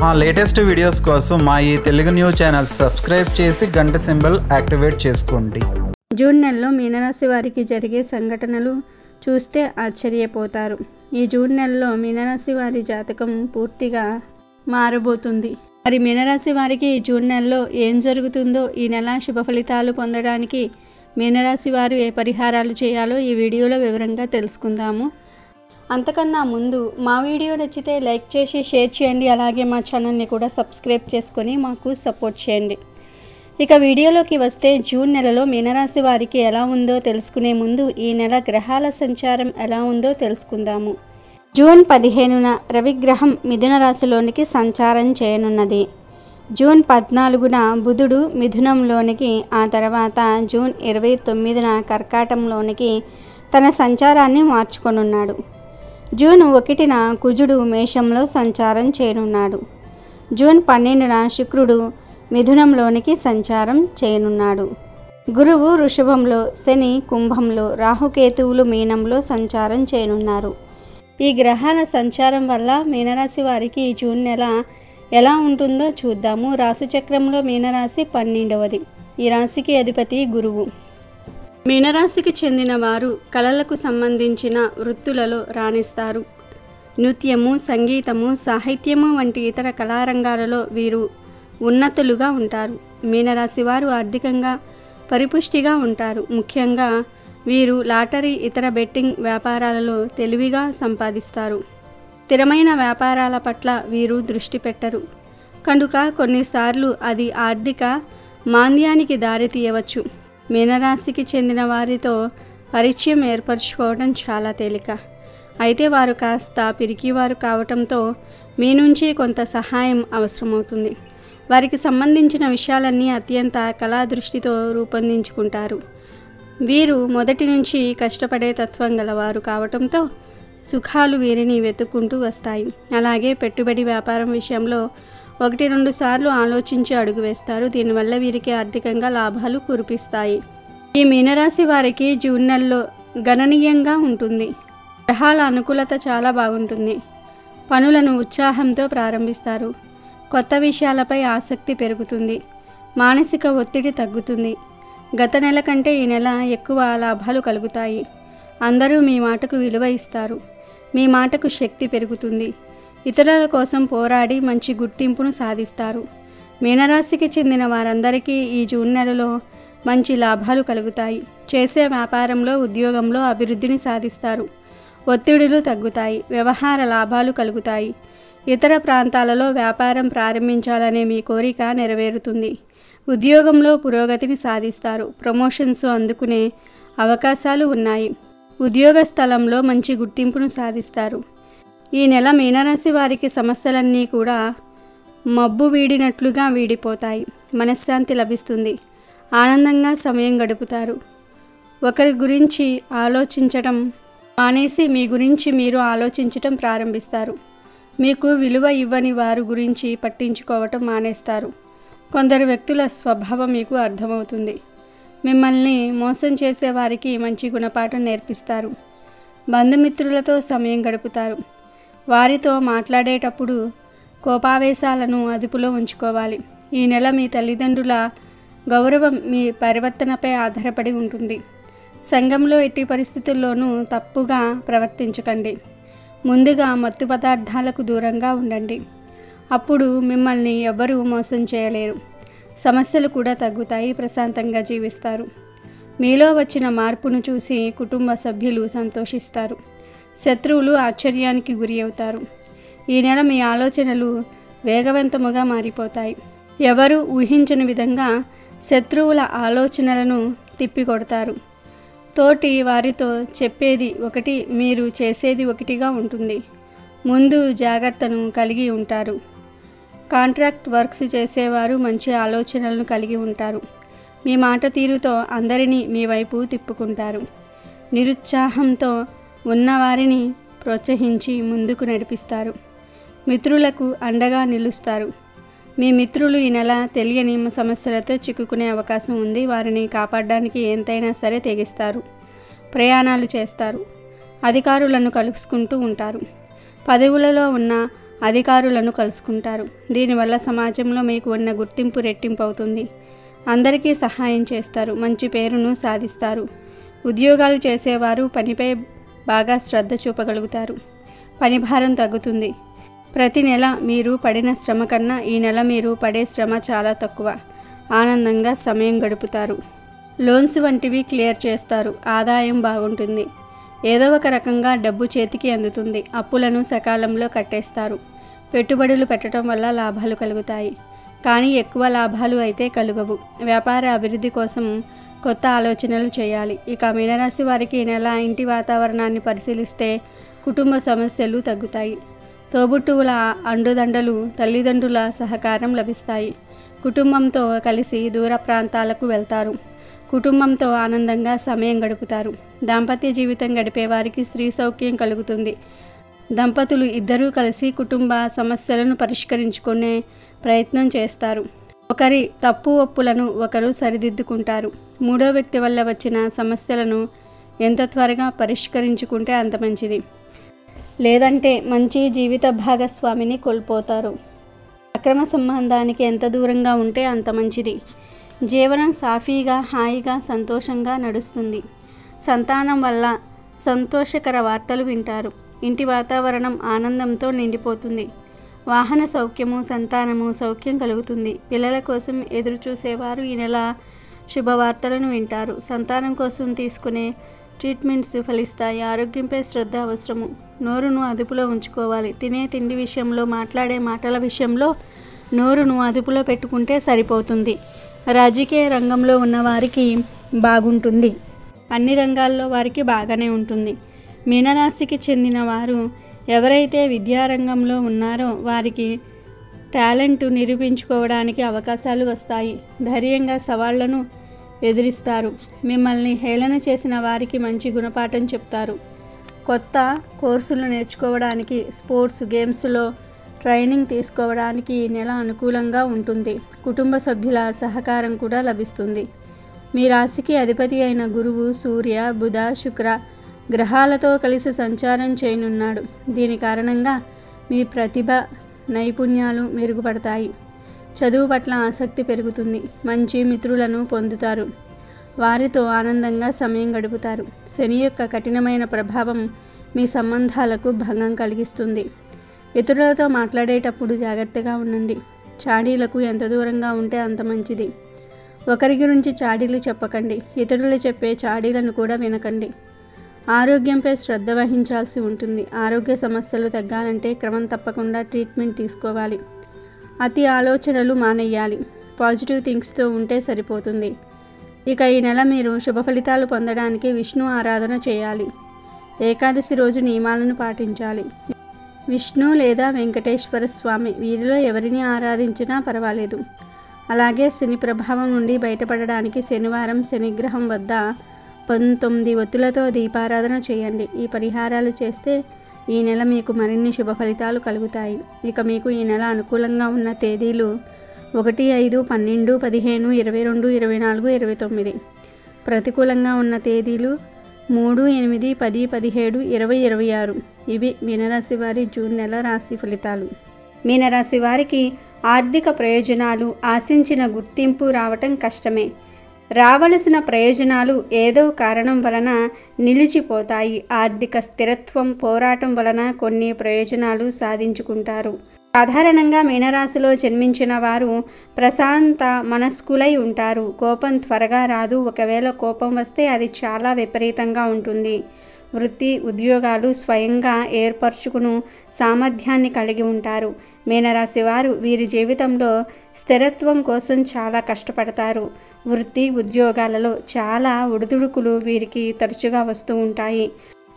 మా latest videos కోసం మా ఈ తెలుగు న్యూస్ ఛానల్ సబ్స్క్రైబ్ చేసి గంట సింబల్ యాక్టివేట్ చేసుకోండి. జూన్ నెలలో మీనరాశి వారికి జరిగే సంఘటనలు చూస్తే ఆశ్చర్యపోతారు. ఈ జూన్ నెలలో మీనరాశి వారి జాతకం పూర్తిగా మారబోతుంది. మరి మీనరాశి వారికి జూన్ నెలలో ఏం జరుగుతుందో, ఈ నెల శుభ ఫలితాలు పొందడానికి మీనరాశి వారు ఏ పరిహారాలు చేయాలో ఈ వీడియోలో వివరంగా తెలుసుకుందాము. అంతకన్నా ముందు మా వీడియో నచ్చితే లైక్ చేసి షేర్ చేయండి. అలాగే మా ఛానల్ని కూడా సబ్స్క్రైబ్ చేసుకొని మాకు సపోర్ట్ చేయండి. ఇక వీడియోలోకి వస్తే జూన్ నెలలో మీనరాశి వారికి ఎలా ఉందో తెలుసుకునే ముందు ఈ నెల గ్రహాల సంచారం ఎలా ఉందో తెలుసుకుందాము. జూన్ 15న రవిగ్రహం మిథున రాశిలోనికి సంచారం చేయనున్నది. జూన్ 14న బుధుడు మిథునంలోనికి, ఆ తర్వాత జూన్ 29న కర్కాటంలోనికి తన సంచారాన్ని మార్చుకొనున్నాడు. జూన్ 1న కుజుడు మేషంలో సంచారం చేయనున్నాడు. జూన్ 12న శుక్రుడు మిథునంలోనికి సంచారం చేయనున్నాడు. గురువు వృషభంలో, శని కుంభంలో, రాహుకేతువులు మీనంలో సంచారం చేయనున్నారు. ఈ గ్రహాల సంచారం వల్ల మీనరాశి వారికి ఈ జూన్ నెల ఎలా ఉంటుందో చూద్దాము. రాశిచక్రంలో మీనరాశి 12వది. ఈ రాశికి అధిపతి గురువు. మీనరాశికి చెందిన వారు కళలకు సంబంధించిన వృత్తులలో రాణిస్తారు. నృత్యము, సంగీతము, సాహిత్యము వంటి ఇతర కళారంగాలలో వీరు ఉన్నతులుగా ఉంటారు. మీనరాశి వారు ఆర్థికంగా పరిపుష్టిగా ఉంటారు. ముఖ్యంగా వీరు లాటరీ, ఇతర బెట్టింగ్ వ్యాపారాలలో తెలివిగా సంపాదిస్తారు. స్థిరమైన వ్యాపారాల పట్ల వీరు దృష్టి పెట్టరు కనుక కొన్నిసార్లు అది ఆర్థిక మాంద్యానికి దారితీయవచ్చు. మీనరాశికి చెందిన వారితో పరిచయం ఏర్పరచుకోవడం చాలా తేలిక. అయితే వారు కాస్త పిరికివారు కావటంతో మీ నుంచి కొంత సహాయం అవసరమవుతుంది. వారికి సంబంధించిన విషయాలన్నీ అత్యంత కళా దృష్టితో రూపొందించుకుంటారు. వీరు మొదటి నుంచి కష్టపడే తత్వం గలవారు కావటంతో సుఖాలు వీరిని వెతుక్కుంటూ వస్తాయి. అలాగే పెట్టుబడి వ్యాపారం విషయంలో 1-2 సార్లు ఆలోచించి అడుగు వేస్తారు. దీనివల్ల వీరికి ఆర్థికంగా లాభాలు కురిపిస్తాయి. ఈ మీనరాశి వారికి జూన్ నెలలో గణనీయంగా ఉంటుంది. గ్రహాల అనుకూలత చాలా బాగుంటుంది. పనులను ఉత్సాహంతో ప్రారంభిస్తారు. కొత్త విషయాలపై ఆసక్తి పెరుగుతుంది. మానసిక ఒత్తిడి తగ్గుతుంది. గత నెల కంటే ఈ నెల ఎక్కువ లాభాలు కలుగుతాయి. అందరూ మీ మాటకు విలువ ఇస్తారు. మీ మాటకు శక్తి పెరుగుతుంది. ఇతరుల కోసం పోరాడి మంచి గుర్తింపును సాధిస్తారు. మీనరాశికి చెందిన వారందరికీ ఈ జూన్ నెలలో మంచి లాభాలు కలుగుతాయి. చేసే వ్యాపారంలో, ఉద్యోగంలో అభివృద్ధిని సాధిస్తారు. ఒత్తిడులు తగ్గుతాయి. వ్యవహార లాభాలు కలుగుతాయి. ఇతర ప్రాంతాలలో వ్యాపారం ప్రారంభించాలనే మీ కోరిక నెరవేరుతుంది. ఉద్యోగంలో పురోగతిని సాధిస్తారు. ప్రమోషన్స్ అందుకునే అవకాశాలు ఉన్నాయి. ఉద్యోగ స్థలంలో మంచి గుర్తింపును సాధిస్తారు. ఈ నెల మీనరాశి వారికి సమస్యలన్నీ కూడా మబ్బు వీడినట్లుగా వీడిపోతాయి. మనశ్శాంతి లభిస్తుంది. ఆనందంగా సమయం గడుపుతారు. ఒకరి గురించి ఆలోచించటం మానేసి మీ గురించి మీరు ఆలోచించటం ప్రారంభిస్తారు. మీకు విలువ ఇవ్వని వారి గురించి పట్టించుకోవటం మానేస్తారు. కొందరు వ్యక్తుల స్వభావం మీకు అర్థమవుతుంది. మిమ్మల్ని మోసం చేసే వారికి మంచి గుణపాఠం నేర్పిస్తారు. బంధుమిత్రులతో సమయం గడుపుతారు. వారితో మాట్లాడేటప్పుడు కోపావేశాలను అదుపులో ఉంచుకోవాలి. ఈ నెల మీ తల్లిదండ్రుల గౌరవం మీ పరివర్తనపై ఆధారపడి ఉంటుంది. సంఘంలో ఎట్టి పరిస్థితుల్లోనూ తప్పుగా ప్రవర్తించకండి. ముందుగా మత్తు పదార్థాలకు దూరంగా ఉండండి. అప్పుడు మిమ్మల్ని ఎవ్వరూ మోసం చేయలేరు. సమస్యలు కూడా తగ్గుతాయి. ప్రశాంతంగా జీవిస్తారు. మీలో వచ్చిన మార్పును చూసి కుటుంబ సభ్యులు సంతోషిస్తారు. శత్రువులు ఆశ్చర్యానికి గురి అవుతారు. ఈ నెల మీ ఆలోచనలు వేగవంతముగా మారిపోతాయి. ఎవరు ఊహించని విధంగా శత్రువుల ఆలోచనలను తిప్పికొడతారు. తోటి వారితో చెప్పేది ఒకటి, మీరు చేసేది ఒకటిగా ఉంటుంది. ముందు జాగ్రత్తను కలిగి ఉంటారు. కాంట్రాక్ట్ వర్క్స్ చేసేవారు మంచి ఆలోచనలను కలిగి ఉంటారు. మీ మాట తీరుతో అందరినీ మీ వైపు తిప్పుకుంటారు. నిరుత్సాహంతో ఉన్నవారిని ప్రోత్సహించి ముందుకు నడిపిస్తారు. మిత్రులకు అండగా నిలుస్తారు. మీ మిత్రులు ఈ నెల తెలియని సమస్యలతో చిక్కుకునే అవకాశం ఉంది. వారిని కాపాడడానికి ఎంతైనా సరే తెగిస్తారు. ప్రయాణాలు చేస్తారు. అధికారులను కలుసుకుంటూ ఉంటారు. పదవులలో ఉన్న అధికారులను కలుసుకుంటారు. దీనివల్ల సమాజంలో మీకు ఉన్న గుర్తింపు రెట్టింపు అవుతుంది. అందరికీ సహాయం చేస్తారు. మంచి పేరును సాధిస్తారు. ఉద్యోగాలు చేసేవారు పనిపై బాగా శ్రద్ధ చూపగలుగుతారు. పని భారం తగ్గుతుంది. ప్రతి నెల మీరు పడిన శ్రమ కన్నా ఈ నెల మీరు పడే శ్రమ చాలా తక్కువ. ఆనందంగా సమయం గడుపుతారు. లోన్స్ వంటివి క్లియర్ చేస్తారు. ఆదాయం బాగుంటుంది. ఏదో ఒక రకంగా డబ్బు చేతికి అందుతుంది. అప్పులను సకాలంలో కట్టేస్తారు. పెట్టుబడులు పెట్టడం వల్ల లాభాలు కలుగుతాయి. కానీ ఎక్కువ లాభాలు అయితే కలుగవు. వ్యాపార అభివృద్ధి కోసం కొత్త ఆలోచనలు చేయాలి. ఇక మీనరాశి వారికి ఈ నెల ఇంటి వాతావరణాన్ని పరిశీలిస్తే కుటుంబ సమస్యలు తగ్గుతాయి. తోబుట్టువుల అండుదండలు, తల్లిదండ్రుల సహకారం లభిస్తాయి. కుటుంబంతో కలిసి దూర ప్రాంతాలకు వెళ్తారు. కుటుంబంతో ఆనందంగా సమయం గడుపుతారు. దాంపత్య జీవితం గడిపే వారికి స్త్రీ సౌఖ్యం కలుగుతుంది. దంపతులు ఇద్దరూ కలిసి కుటుంబ సమస్యలను పరిష్కరించుకునే ప్రయత్నం చేస్తారు. ఒకరి తప్పు ఒప్పులను ఒకరు సరిదిద్దుకుంటారు. మూడో వ్యక్తి వల్ల వచ్చిన సమస్యలను ఎంత త్వరగా పరిష్కరించుకుంటే అంత మంచిది. లేదంటే మంచి జీవిత భాగస్వామిని కోల్పోతారు. అక్రమ సంబంధానికి ఎంత దూరంగా ఉంటే అంత మంచిది. జీవనం సాఫీగా, హాయిగా, సంతోషంగా నడుస్తుంది. సంతానం వల్ల సంతోషకర వార్తలు వింటారు. ఇంటి వాతావరణం ఆనందంతో నిండిపోతుంది. వాహన సౌఖ్యము, సంతానము సౌఖ్యం కలుగుతుంది. పిల్లల కోసం ఎదురు చూసేవారు ఈ నెల శుభవార్తలను వింటారు. సంతానం కోసం తీసుకునే ట్రీట్మెంట్స్ ఫలిస్తాయి. ఆరోగ్యంపై శ్రద్ధ అవసరము. నోరును అదుపులో ఉంచుకోవాలి. తినే తిండి విషయంలో, మాట్లాడే మాటల విషయంలో నోరును అదుపులో పెట్టుకుంటే సరిపోతుంది. రాజకీయ రంగంలో ఉన్న వారికి బాగుంటుంది. అన్ని రంగాల్లో వారికి బాగానే ఉంటుంది. మీనరాశికి చెందిన వారు ఎవరైతే విద్యారంగంలో ఉన్నారో వారికి టాలెంట్ నిరూపించుకోవడానికి అవకాశాలు వస్తాయి. ధైర్యంగా సవాళ్లను ఎదిరిస్తారు. మిమ్మల్ని హేళన చేసిన వారికి మంచి గుణపాఠం చెప్తారు. కొత్త కోర్సులు నేర్చుకోవడానికి, స్పోర్ట్స్ గేమ్స్లో ట్రైనింగ్ తీసుకోవడానికి ఈ నెల అనుకూలంగా ఉంటుంది. కుటుంబ సభ్యుల సహకారం కూడా లభిస్తుంది. మీ రాశికి అధిపతి అయిన గురువు, సూర్య, బుధ, శుక్ర గ్రహాలతో కలిసి సంచారం చేయనున్నాడు. దీని కారణంగా మీ ప్రతిభ, నైపుణ్యాలు మెరుగుపడతాయి. చదువు పట్ల ఆసక్తి పెరుగుతుంది. మంచి మిత్రులను పొందుతారు. వారితో ఆనందంగా సమయం గడుపుతారు. శని యొక్క కఠినమైన ప్రభావం మీ సంబంధాలకు భంగం కలిగిస్తుంది. ఇతరులతో మాట్లాడేటప్పుడు జాగ్రత్తగా ఉండండి. చాడీలకు ఎంత దూరంగా ఉంటే అంత మంచిది. ఒకరి గురించి చాడీలు చెప్పకండి. ఇతరులు చెప్పే చాడీలను కూడా వినకండి. ఆరోగ్యంపై శ్రద్ధ వహించాల్సి ఉంటుంది. ఆరోగ్య సమస్యలు తగ్గాలంటే క్రమం తప్పకుండా ట్రీట్మెంట్ తీసుకోవాలి. అతి ఆలోచనలు మానేయాలి. పాజిటివ్ థింగ్స్తో ఉంటే సరిపోతుంది. ఇక ఈ నెల మీరు శుభ ఫలితాలు పొందడానికి విష్ణు ఆరాధన చేయాలి. ఏకాదశి రోజు నియమాలను పాటించాలి. విష్ణు లేదా వెంకటేశ్వర స్వామి వీరిలో ఎవరిని ఆరాధించినా పర్వాలేదు. అలాగే శని ప్రభావం నుండి బయటపడడానికి శనివారం శనిగ్రహం వద్ద 19 ఒత్తులతో దీపారాధన చేయండి. ఈ పరిహారాలు చేస్తే ఈ నెల మీకు మరిన్ని శుభ ఫలితాలు కలుగుతాయి. ఇక మీకు ఈ నెల అనుకూలంగా ఉన్న తేదీలు 1, 5, 12, 15, 22, 24, 29. ప్రతికూలంగా ఉన్న తేదీలు 3, 8, 10, 17, 20, 26. ఇవి మీనరాశి వారి జూన్ నెల రాశి ఫలితాలు. మీనరాశి వారికి ఆర్థిక ప్రయోజనాలు, ఆశించిన గుర్తింపు రావటం కష్టమే. రావలసిన ప్రయోజనాలు ఏదో కారణం వలన నిలిచిపోతాయి. ఆర్థిక స్థిరత్వం, పోరాటం వలన కొన్ని ప్రయోజనాలు సాధించుకుంటారు. సాధారణంగా మీనరాశిలో జన్మించిన వారు ప్రశాంత మనస్కులై ఉంటారు. కోపం త్వరగా రాదు. ఒకవేళ కోపం వస్తే అది చాలా విపరీతంగా ఉంటుంది. వృత్తి, ఉద్యోగాలు స్వయంగా ఏర్పరచుకుని సామర్థ్యాన్ని కలిగి ఉంటారు. మీనరాశి వారు వీరి జీవితంలో స్థిరత్వం కోసం చాలా కష్టపడతారు. వృత్తి, ఉద్యోగాలలో చాలా ఒడిదుడుకులు వీరికి తరచుగా వస్తూ ఉంటాయి.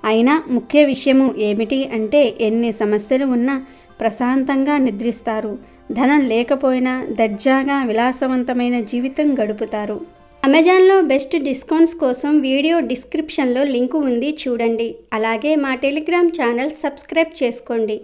అయినా ముఖ్య విషయము ఏమిటి అంటే ఎన్ని సమస్యలు ఉన్నా ప్రశాంతంగా నిద్రిస్తారు. ధనం లేకపోయినా దర్జాగా విలాసవంతమైన జీవితం గడుపుతారు. అమెజాన్లో బెస్ట్ డిస్కౌంట్స్ కోసం వీడియో డిస్క్రిప్షన్లో లింకు ఉంది, చూడండి. అలాగే మా టెలిగ్రామ్ ఛానల్ సబ్స్క్రైబ్ చేసుకోండి.